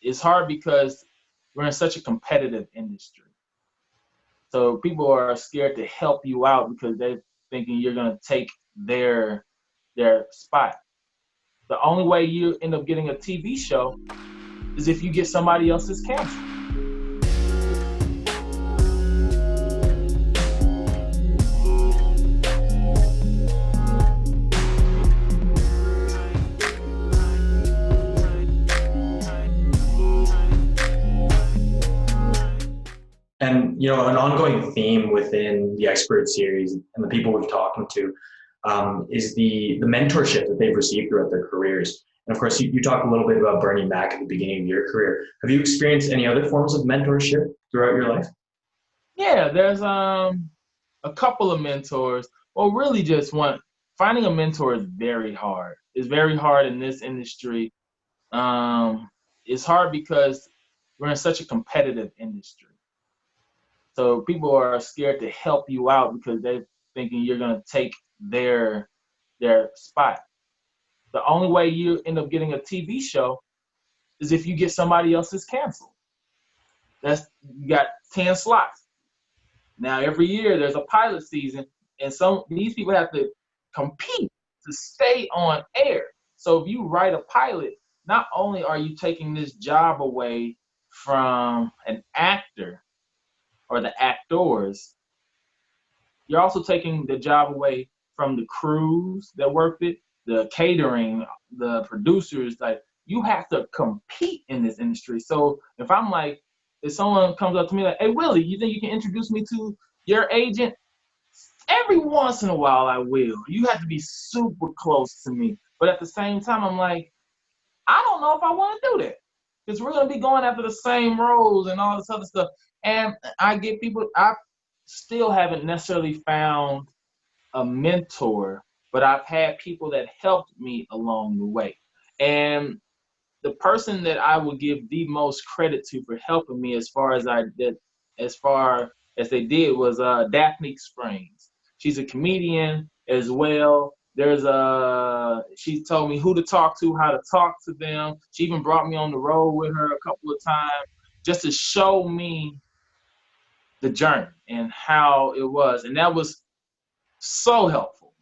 it's hard because we're in such a competitive industry. So people are scared to help you out because they're thinking you're going to take their spot. The only way you end up getting a TV show is if you get somebody else's canceled. And, an ongoing theme within the expert series and the people we've talked to is the mentorship that they've received throughout their careers. And of course, you talked a little bit about Bernie Mac at the beginning of your career. Have you experienced any other forms of mentorship throughout your life? Yeah, there's a couple of mentors. Well, really just one. Finding a mentor is very hard. It's very hard in this industry. It's hard because we're in such a competitive industry. So people are scared to help you out because they're thinking you're going to take their spot. The only way you end up getting a TV show is if you get somebody else's canceled. You got 10 slots. Now every year there's a pilot season, and these people have to compete to stay on air. So if you write a pilot, not only are you taking this job away from an actor or the actors, you're also taking the job away from the crews that worked it, the catering, the producers. Like, you have to compete in this industry. So if someone comes up to me like, hey, Willie, you think you can introduce me to your agent? Every once in a while I will. You have to be super close to me. But at the same time, I'm like, I don't know if I want to do that, because we're going to be going after the same roles and all this other stuff. And I still haven't necessarily found a mentor, but I've had people that helped me along the way. And the person that I would give the most credit to for helping me as far as they did was Daphne Springs. She's a comedian as well. She told me who to talk to, how to talk to them. She even brought me on the road with her a couple of times just to show me the journey and how it was. And that was so helpful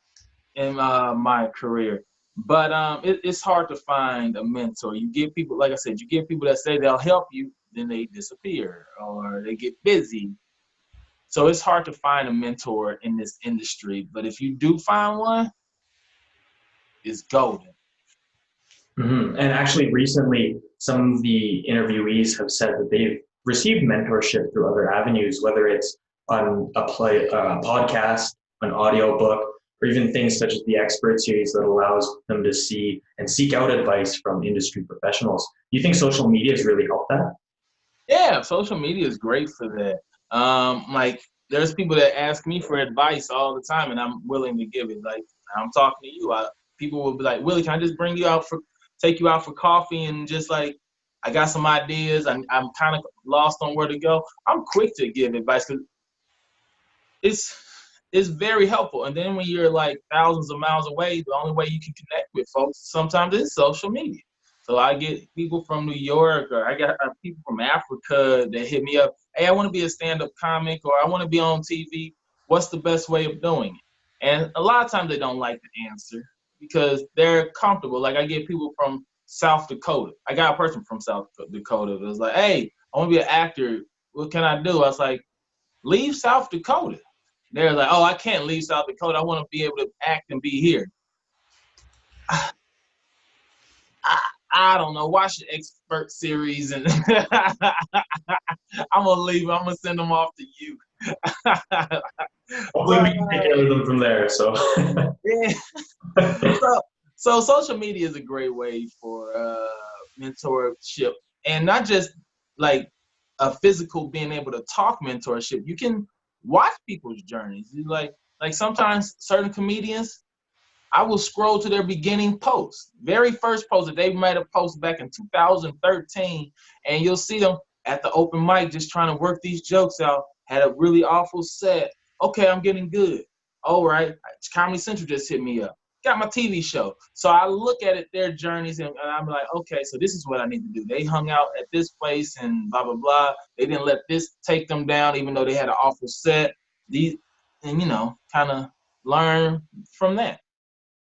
in my career. But it's hard to find a mentor. You get people, like I said, you get people that say they'll help you, then they disappear or they get busy. So it's hard to find a mentor in this industry. But if you do find one, it's golden. Mm-hmm. And actually, recently, some of the interviewees have said that they've received mentorship through other avenues, whether it's on a podcast, an audio book, or even things such as the expert series that allows them to see and seek out advice from industry professionals. Do you think social media has really helped that? Yeah, social media is great for that. There's people that ask me for advice all the time, and I'm willing to give it. Like, I'm talking to you. People will be like, Willie, can I just take you out for coffee, and just like, I got some ideas. I'm kind of lost on where to go. I'm quick to give advice because it's very helpful. And then when you're like thousands of miles away, the only way you can connect with folks sometimes is social media. So I get people from New York, or I got people from Africa that hit me up. Hey, I want to be a stand-up comic, or I want to be on TV. What's the best way of doing it? And a lot of times they don't like the answer because they're comfortable. Like, I get people from South Dakota. I got a person from South Dakota that was like, hey, I want to be an actor. What can I do? I was like, leave South Dakota. They're like, oh, I can't leave South Dakota. I want to be able to act and be here. I don't know. Watch the expert series, and I'm going to leave. I'm going to send them off to you. Hopefully we can take care of them from there. So, yeah. So social media is a great way for mentorship, and not just like a physical being able to talk mentorship. You can watch people's journeys. Like sometimes certain comedians, I will scroll to their beginning post, very first post that they might have posted back in 2013, and you'll see them at the open mic just trying to work these jokes out. Had a really awful set. Okay, I'm getting good. All right, Comedy Central just hit me up. got my TV show. So I look at it, their journeys, and I'm like, okay, so this is what I need to do. They hung out at this place and blah, blah, blah. They didn't let this take them down, even though they had an awful set. And, kind of learn from that.